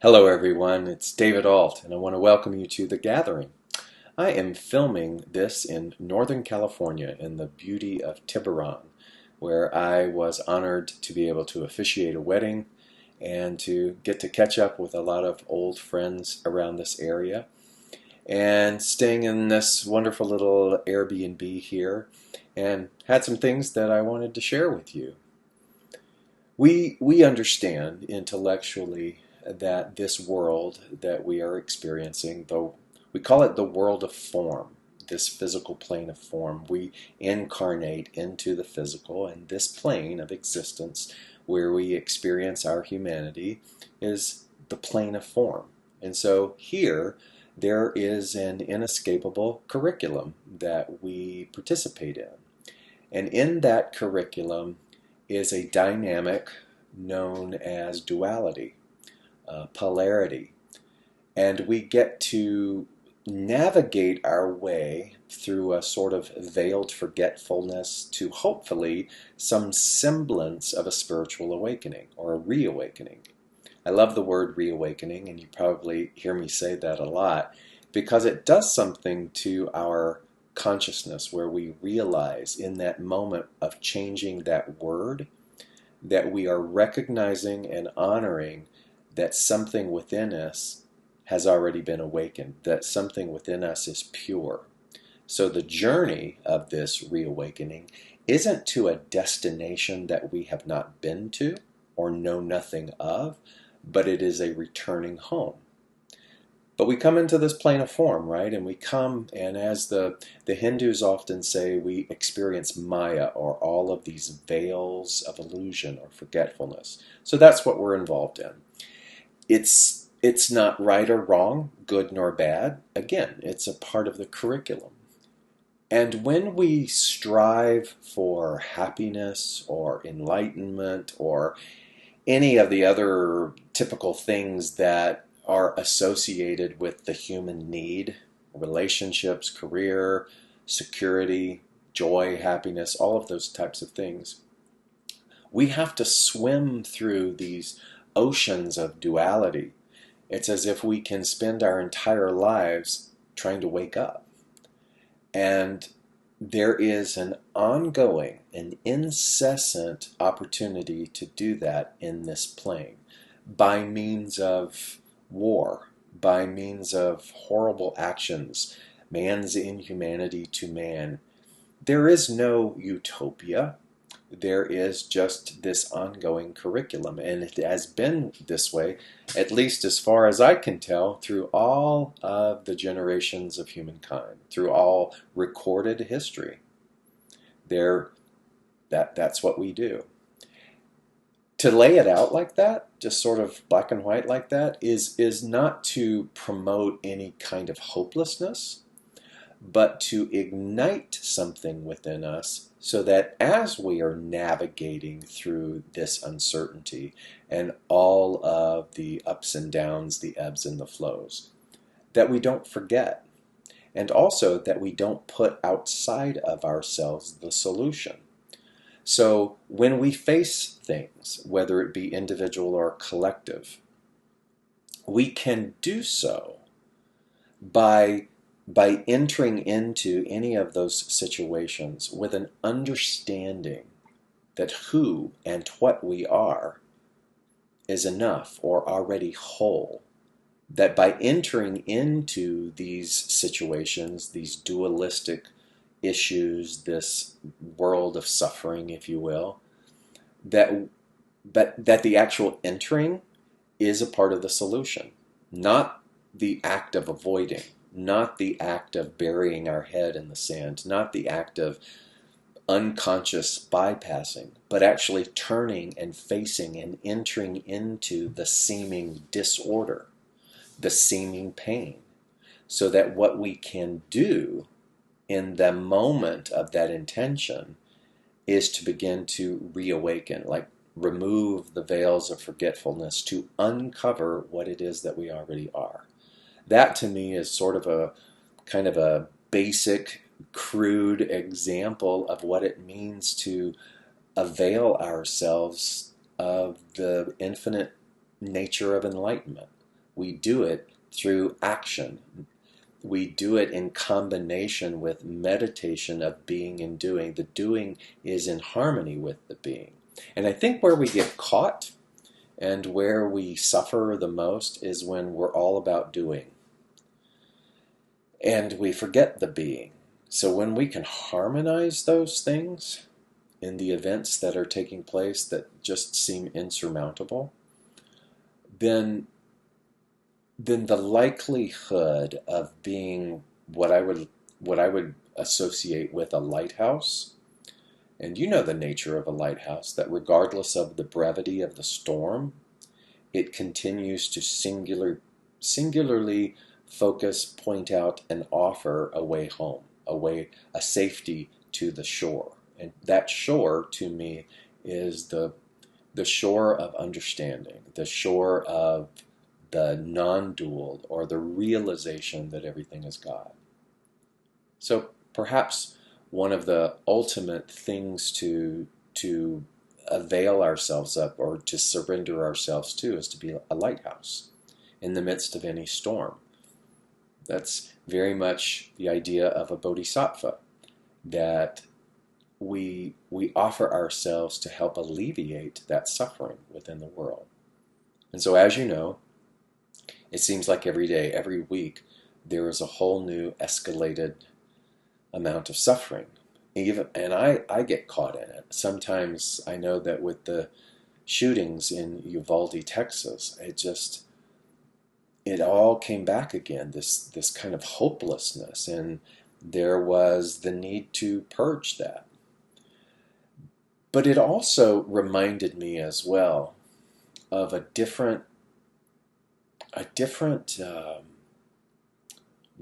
Hello everyone, it's David Ault and I want to welcome you to The Gathering. I am filming this in Northern California in the beauty of Tiburon, where I was honored to be able to officiate a wedding and to get to catch up with a lot of old friends around this area, and staying in this wonderful little Airbnb here, and had some things that I wanted to share with you. We understand intellectually that this world that we are experiencing, though we call it the world of form, this physical plane of form, we incarnate into the physical, and this plane of existence where we experience our humanity is the plane of form. And so here there is an inescapable curriculum that we participate in. And in that curriculum is a dynamic known as duality, polarity. And we get to navigate our way through a sort of veiled forgetfulness to hopefully some semblance of a spiritual awakening or a reawakening. I love the word reawakening, and you probably hear me say that a lot because it does something to our consciousness where we realize in that moment of changing that word that we are recognizing and honoring that something within us has already been awakened, that something within us is pure. So the journey of this reawakening isn't to a destination that we have not been to or know nothing of, but it is a returning home. But we come into this plane of form, right? And we come, and as the Hindus often say, we experience Maya, or all of these veils of illusion or forgetfulness. So that's what we're involved in. It's not right or wrong, good nor bad. Again, it's a part of the curriculum. And when we strive for happiness or enlightenment or any of the other typical things that are associated with the human need, relationships, career, security, joy, happiness, all of those types of things, we have to swim through these oceans of duality. It's as if we can spend our entire lives trying to wake up. And there is an ongoing and incessant opportunity to do that in this plane by means of war, by means of horrible actions, man's inhumanity to man. There is no utopia. There is just this ongoing curriculum, and it has been this way, at least as far as I can tell, through all of the generations of humankind, through all recorded history. That's what we do. To lay it out like that, just sort of black and white like that, is not to promote any kind of hopelessness, but to ignite something within us so that as we are navigating through this uncertainty and all of the ups and downs, the ebbs and the flows, that we don't forget, and also that we don't put outside of ourselves the solution. So when we face things, whether it be individual or collective, we can do so by entering into any of those situations with an understanding that who and what we are is enough or already whole. That by entering into these situations, these dualistic issues, this world of suffering, if you will, that the actual entering is a part of the solution, not the act of avoiding, not the act of burying our head in the sand, not the act of unconscious bypassing, but actually turning and facing and entering into the seeming disorder, the seeming pain, so that what we can do in the moment of that intention is to begin to reawaken, like remove the veils of forgetfulness to uncover what it is that we already are. That to me is sort of a kind of a basic, crude example of what it means to avail ourselves of the infinite nature of enlightenment, we do it through action. We do it in combination with meditation of being and doing. The doing is in harmony with the being. And I think where we get caught and where we suffer the most is when we're all about doing. And we forget the being. So when we can harmonize those things in the events that are taking place that just seem insurmountable, then the likelihood of being what I would associate with a lighthouse, and you know the nature of a lighthouse, that regardless of the brevity of the storm, it continues to singularly focus, point out, and offer a way home, a safety to the shore. And that shore, to me, is the shore of understanding, the shore of the non-dual, or the realization that everything is God. So perhaps one of the ultimate things to avail ourselves up, or to surrender ourselves to, is to be a lighthouse in the midst of any storm. That's very much the idea of a bodhisattva, that we offer ourselves to help alleviate that suffering within the world. And so, as you know, it seems like every day, every week, there is a whole new escalated amount of suffering. And I get caught in it. Sometimes I know that with the shootings in Uvalde, Texas, it all came back again, this kind of hopelessness, and there was the need to purge that. But it also reminded me as well of a different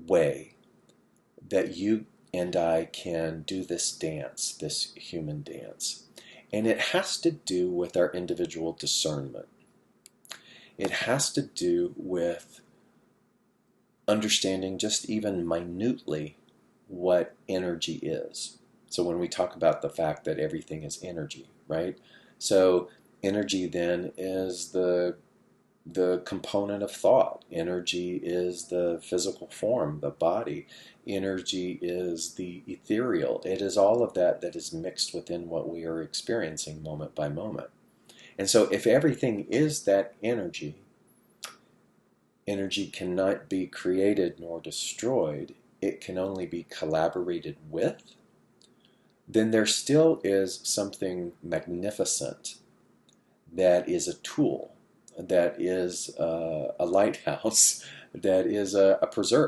way that you and I can do this dance, this human dance. And it has to do with our individual discernment. It has to do with understanding just even minutely what energy is. So when we talk about the fact that everything is energy, right? So energy then is the component of thought. Energy is the physical form, the body. Energy is the ethereal. It is all of that that is mixed within what we are experiencing moment by moment. And so if everything is that energy, energy cannot be created nor destroyed. It can only be collaborated with. Then there still is something magnificent that is a tool, that is a lighthouse, that is a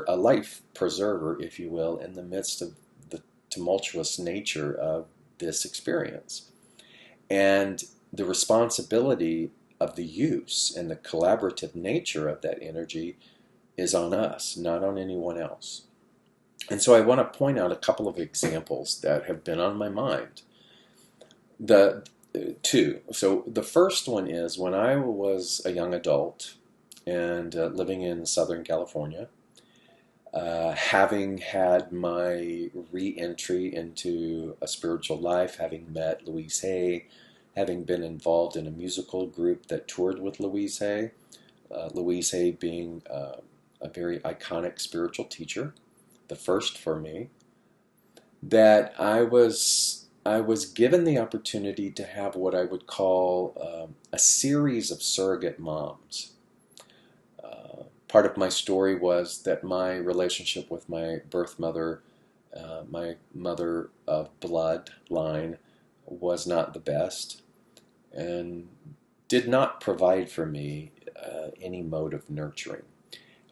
life preserver, if you will, in the midst of the tumultuous nature of this experience. And the responsibility of the use and the collaborative nature of that energy is on us, not on anyone else. And so I want to point out a couple of examples that have been on my mind. Two. So the first one is when I was a young adult and living in Southern California, having had my re-entry into a spiritual life, having met Louise Hay, having been involved in a musical group that toured with Louise Hay, Louise Hay being a very iconic spiritual teacher, the first for me, that I was given the opportunity to have what I would call a series of surrogate moms. Part of my story was that my relationship with my birth mother, my mother of bloodline, was not the best and did not provide for me any mode of nurturing.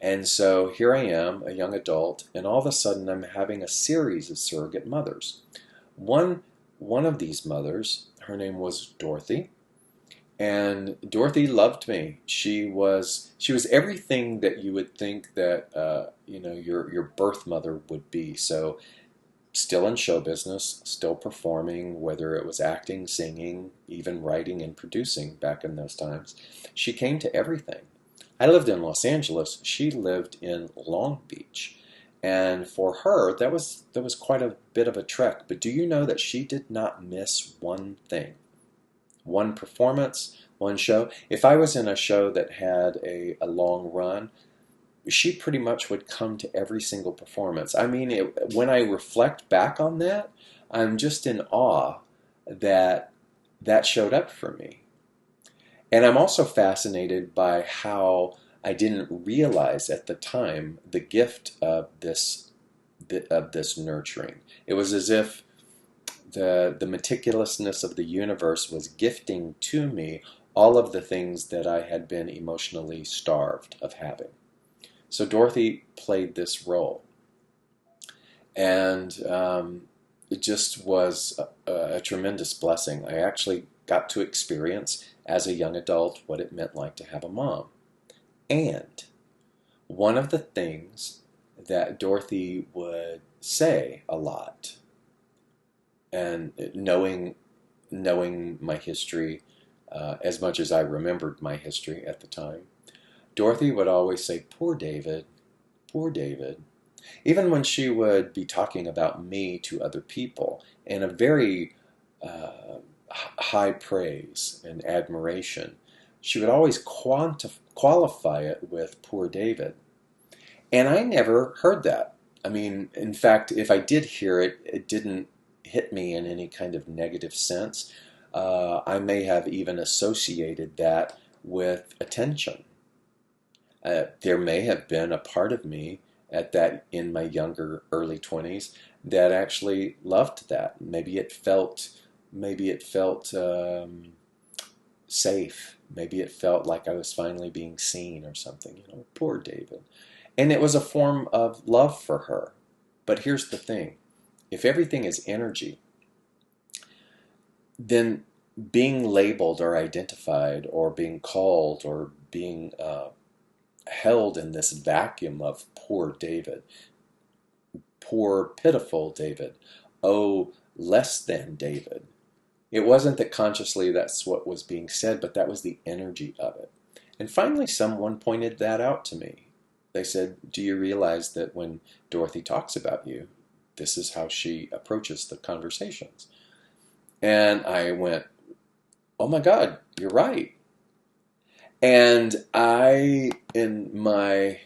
And so here I am, a young adult, and all of a sudden I'm having a series of surrogate mothers. One of these mothers, her name was Dorothy, and Dorothy loved me. She was everything that you would think that your birth mother would be. So still in show business, still performing, whether it was acting, singing, even writing and producing back in those times. She came to everything. I lived in Los Angeles. She lived in Long Beach. And for her, that was quite a bit of a trek. But do you know that she did not miss one thing? One performance, one show. If I was in a show that had a long run, she pretty much would come to every single performance. I mean, when I reflect back on that, I'm just in awe that that showed up for me. And I'm also fascinated by how I didn't realize at the time the gift of this nurturing. It was as if the meticulousness of the universe was gifting to me all of the things that I had been emotionally starved of having. So Dorothy played this role, and it just was a tremendous blessing. I actually got to experience as a young adult what it meant like to have a mom. And one of the things that Dorothy would say a lot, and knowing my history as much as I remembered my history at the time, Dorothy would always say, "Poor David, poor David." Even when she would be talking about me to other people in a very high praise and admiration, she would always qualify it with "poor David." And I never heard that. I mean, in fact, if I did hear it, it didn't hit me in any kind of negative sense. I may have even associated that with attention. There may have been a part of me at that in my younger early 20s that actually loved that. Maybe it felt safe. Maybe it felt like I was finally being seen or something. Poor David. And it was a form of love for her. But here's the thing. If everything is energy, then being labeled or identified or being called or being held in this vacuum of poor David, poor pitiful David, oh, less than David. It wasn't that consciously that's what was being said, but that was the energy of it. And finally, someone pointed that out to me. They said, "Do you realize that when Dorothy talks about you, this is how she approaches the conversations?" And I went, "Oh my God, you're right." And I, in my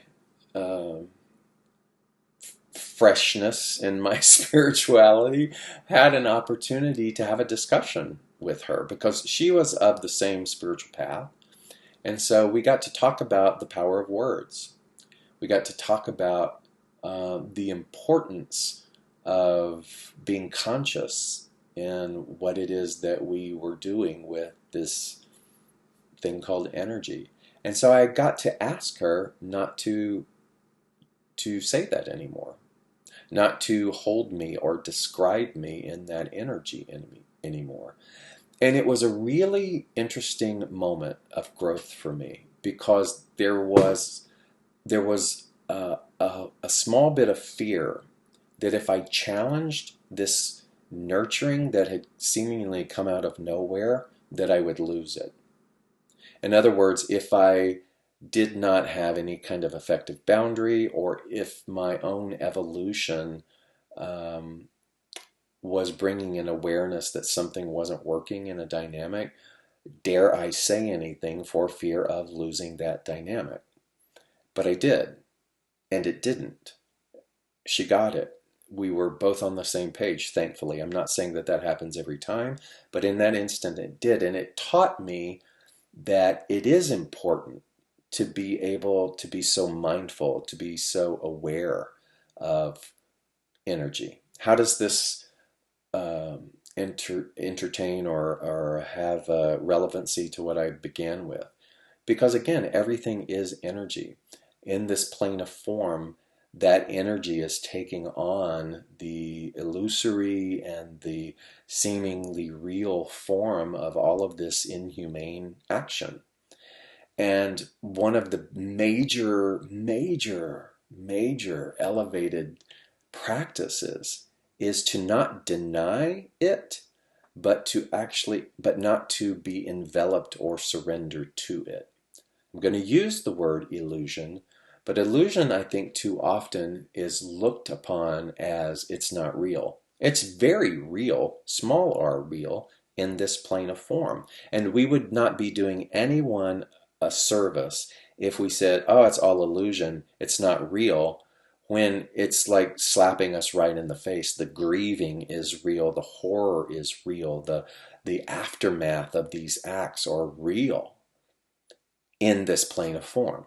freshness in my spirituality, had an opportunity to have a discussion with her because she was of the same spiritual path. And so we got to talk about the power of words. We got to talk about the importance of being conscious in what it is that we were doing with this thing called energy. And so I got to ask her not to say that anymore, not to hold me or describe me in that energy anymore. And it was a really interesting moment of growth for me because there was a small bit of fear that if I challenged this nurturing that had seemingly come out of nowhere, that I would lose it. In other words, if I did not have any kind of effective boundary, or if my own evolution was bringing an awareness that something wasn't working in a dynamic, dare I say anything for fear of losing that dynamic? But I did, and it didn't. She got it. We were both on the same page, thankfully. I'm not saying that that happens every time, but in that instant it did. And it taught me that it is important to be able to be so mindful, to be so aware of energy. How does this entertain or have relevancy to what I began with? Because again, everything is energy. In this plane of form, that energy is taking on the illusory and the seemingly real form of all of this inhumane action. And one of the major elevated practices is to not deny it, but not to be enveloped or surrendered to it. I'm going to use the word illusion, but illusion, I think, too often is looked upon as it's not real. It's very real, small r real, in this plane of form. And we would not be doing anyone a service if we said, oh, it's all illusion, it's not real, when it's like slapping us right in the face. The grieving is real, the horror is real, the aftermath of these acts are real in this plane of form.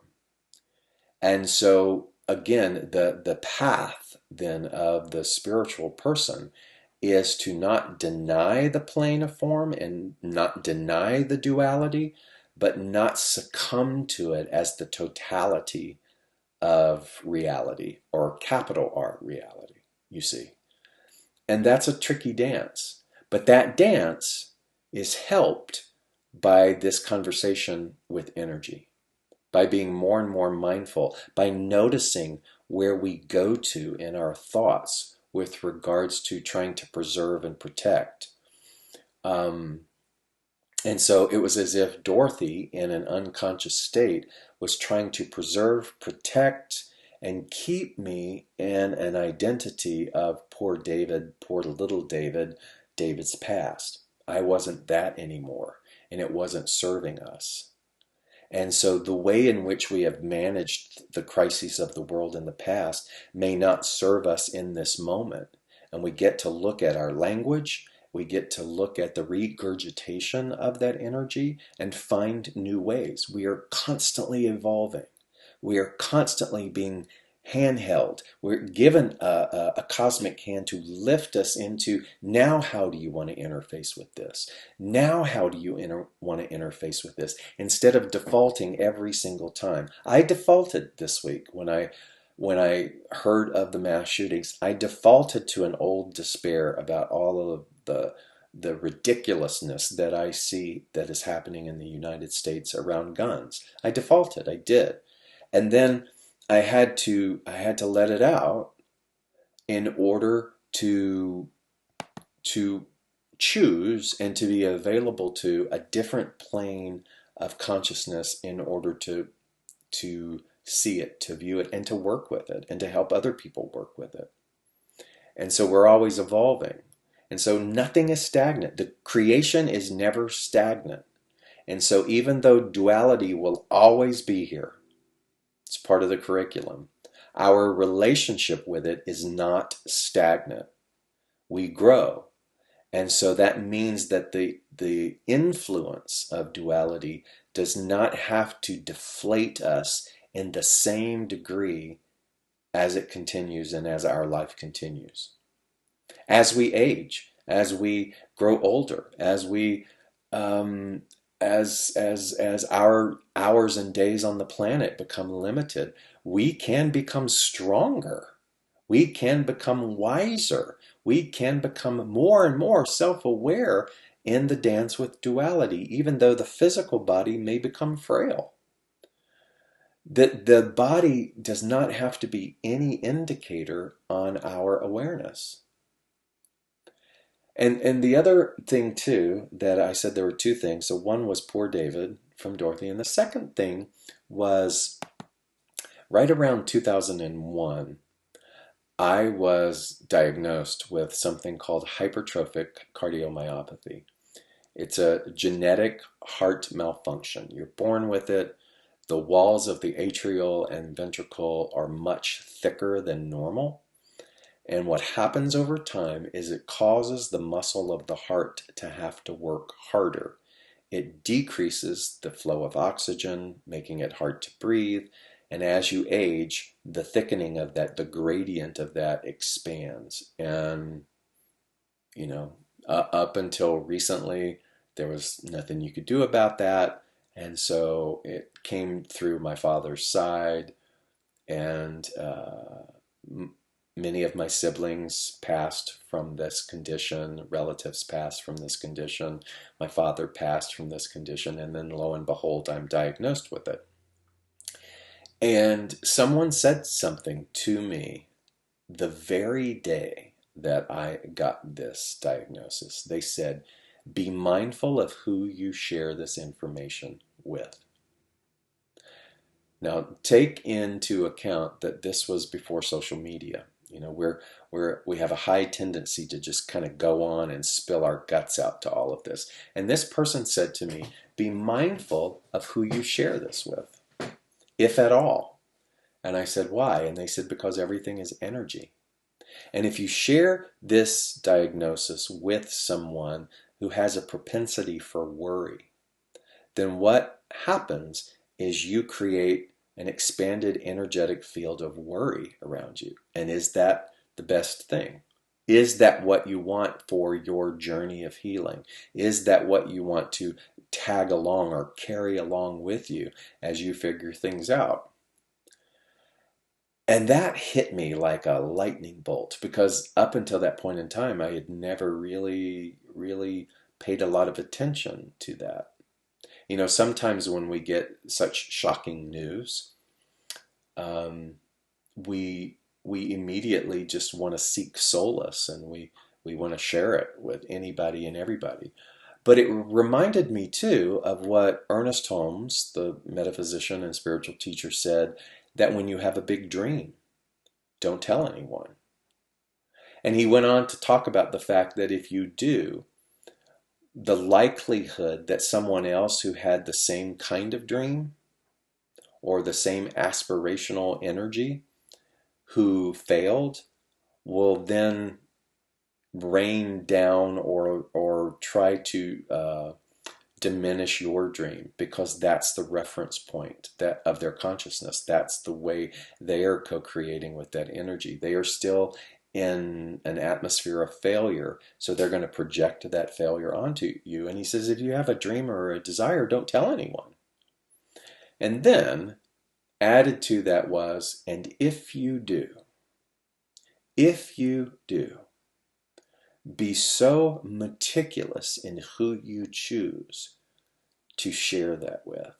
And so again, the path then of the spiritual person is to not deny the plane of form and not deny the duality, but not succumb to it as the totality of reality, or capital R reality, you see. And that's a tricky dance. But that dance is helped by this conversation with energy, by being more and more mindful, by noticing where we go to in our thoughts with regards to trying to preserve and protect. And so it was as if Dorothy, in an unconscious state, was trying to preserve, protect, and keep me in an identity of poor David, poor little David, David's past. I wasn't that anymore, and it wasn't serving us. And so the way in which we have managed the crises of the world in the past may not serve us in this moment. And we get to look at our language, we get to look at the regurgitation of that energy and find new ways. We are constantly evolving. We are constantly being handheld. We're given a cosmic hand to lift us into, now how do you want to interface with this? Now how do you want to interface with this? Instead of defaulting every single time. I defaulted this week when I heard of the mass shootings. I defaulted to an old despair about all of the ridiculousness that I see that is happening in the United States around guns. I defaulted, I did. And then I had to let it out in order to choose and to be available to a different plane of consciousness in order to see it, to view it, and to work with it, and to help other people work with it. And so we're always evolving. And so nothing is stagnant. The creation is never stagnant. And so even though duality will always be here, it's part of the curriculum, our relationship with it is not stagnant. We grow. And so that means that the influence of duality does not have to deflate us in the same degree as it continues and as our life continues. As we age, as we grow older, as we as our hours and days on the planet become limited, we can become stronger. We can become wiser. We can become more and more self-aware in the dance with duality, even though the physical body may become frail. The body does not have to be any indicator on our awareness. And the other thing too, that I said there were two things. So one was poor David from Dorothy, and the second thing was right around 2001, I was diagnosed with something called hypertrophic cardiomyopathy. It's a genetic heart malfunction. You're born with it. The walls of the atrial and ventricle are much thicker than normal. And what happens over time is it causes the muscle of the heart to have to work harder. It decreases the flow of oxygen, making it hard to breathe. And as you age, the thickening of that, the gradient of that expands. And, up until recently, there was nothing you could do about that. And so it came through my father's side, and many of my siblings passed from this condition, relatives passed from this condition, my father passed from this condition, and then lo and behold, I'm diagnosed with it. And someone said something to me the very day that I got this diagnosis. They said, be mindful of who you share this information with. Now, take into account that this was before social media. You know, we have a high tendency to just kind of go on and spill our guts out to all of this. And this person said to me, be mindful of who you share this with, if at all. And I said, why? And they said, because everything is energy. And if you share this diagnosis with someone who has a propensity for worry, then what happens is you create an expanded energetic field of worry around you. And is that the best thing? Is that what you want for your journey of healing? Is that what you want to tag along or carry along with you as you figure things out? And that hit me like a lightning bolt, because up until that point in time, I had never really paid a lot of attention to that. You know, sometimes when we get such shocking news, um, we immediately just want to seek solace, and we want to share it with anybody and everybody. But it reminded me too of what Ernest Holmes, the metaphysician and spiritual teacher, said, that when you have a big dream, don't tell anyone. And he went on to talk about the fact that if you do, the likelihood that someone else who had the same kind of dream or the same aspirational energy who failed will then rain down or try to diminish your dream, because that's the reference point that of their consciousness. That's the way they are co-creating with that energy. They are still in an atmosphere of failure, so they're going to project that failure onto you. And he says, if you have a dream or a desire, don't tell anyone. And then added to that was, and if you do, be so meticulous in who you choose to share that with.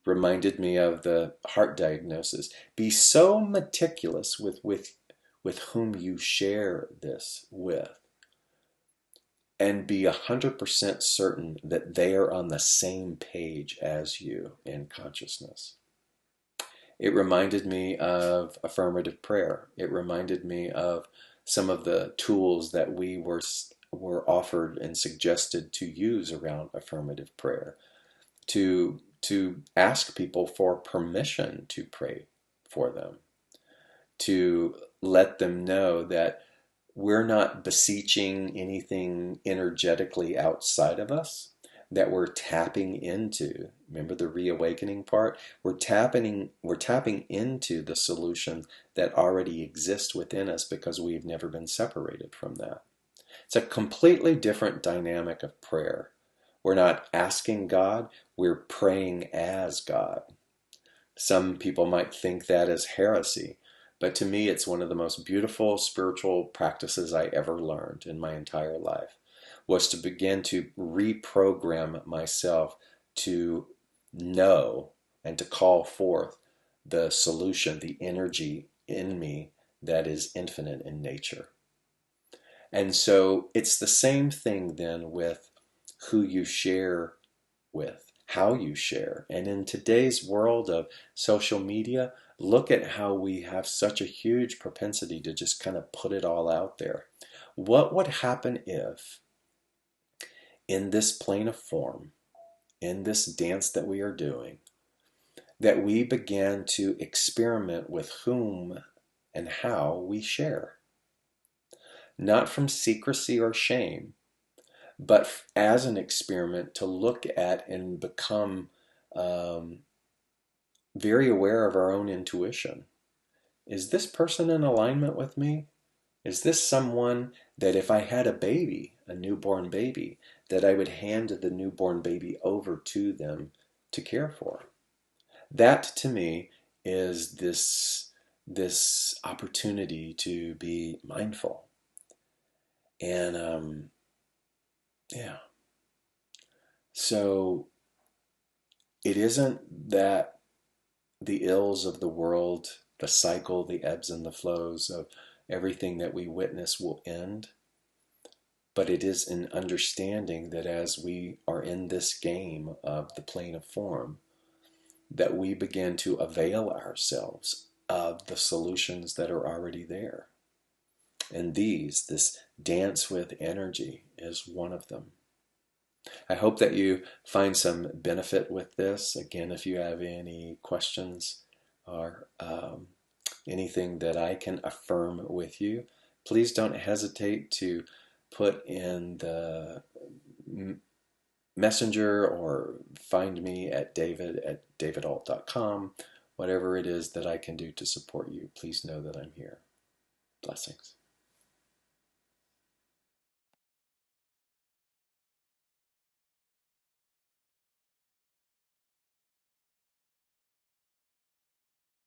Reminded me of the heart diagnosis. Be so meticulous with whom you share this with, and be 100% certain that they are on the same page as you in consciousness. It reminded me of affirmative prayer. It reminded me of some of the tools that we were offered and suggested to use around affirmative prayer, to ask people for permission to pray for them, to let them know that we're not beseeching anything energetically outside of us, that we're tapping into. Remember the reawakening part? We're tapping into the solution that already exists within us, because we've never been separated from that. It's a completely different dynamic of prayer. We're not asking God, we're praying as God. Some people might think that is heresy, but to me it's one of the most beautiful spiritual practices I ever learned in my entire life, was to begin to reprogram myself to know and to call forth the solution, the energy in me that is infinite in nature. And so it's the same thing then with who you share with, how you share. And in today's world of social media, look at how we have such a huge propensity to just kind of put it all out there. What would happen if, in this plane of form, in this dance that we are doing, that we began to experiment with whom and how we share? Not from secrecy or shame, but as an experiment to look at and become very aware of our own intuition. Is this person in alignment with me? Is this someone that if I had a baby, a newborn baby, that I would hand the newborn baby over to them to care for? That to me is this opportunity to be mindful. And yeah. So it isn't that the ills of the world, the cycle, the ebbs and the flows of everything that we witness will end, but it is an understanding that as we are in this game of the plane of form, that we begin to avail ourselves of the solutions that are already there. And this dance with energy, is one of them. I hope that you find some benefit with this. Again, if you have any questions or anything that I can affirm with you, please don't hesitate to put in the messenger or find me at david@davidault.com. Whatever it is that I can do to support you, please know that I'm here. Blessings.